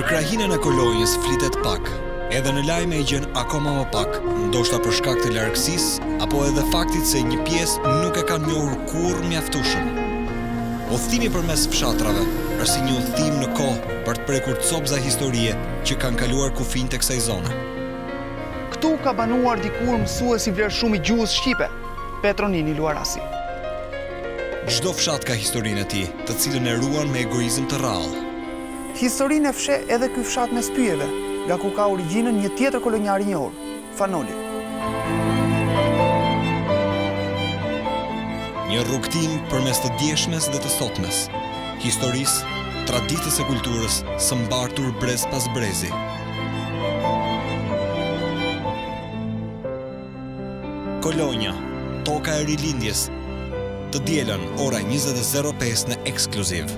krahinën e Kolonjës flitet pak, edhe në lajme i gjen akoma më pak, ndoshta për shkak të largësisë apo edhe faktit se një pjesë nuk e kanë njohur kurrë mjaftueshëm. Udhëtimi përmes fshatrave është si një udhëtim në kohë për të prekur copëza historie që kanë kaluar kufijnë të kësaj zone. Këtu ka banuar dikur mësuesi vlerëshumi i gjuhës shqipe, Petronini Luarasi. Çdo fshat ka historinë e tij, të cilën e ruan me egoizëm të rrallë. Historinë e fsheh edhe ky fshat me spyjeve, nga ku ka origjinën një tjetër kolonjar i njohur, Fanoli. Një rrugtim përmes të djeshmes dhe të sotmes, historisë, traditës e kulturës së mbartur brez pas brezi. Kolonja, toka e rilindjes, të dielën ora 20:05 në ekskluziv.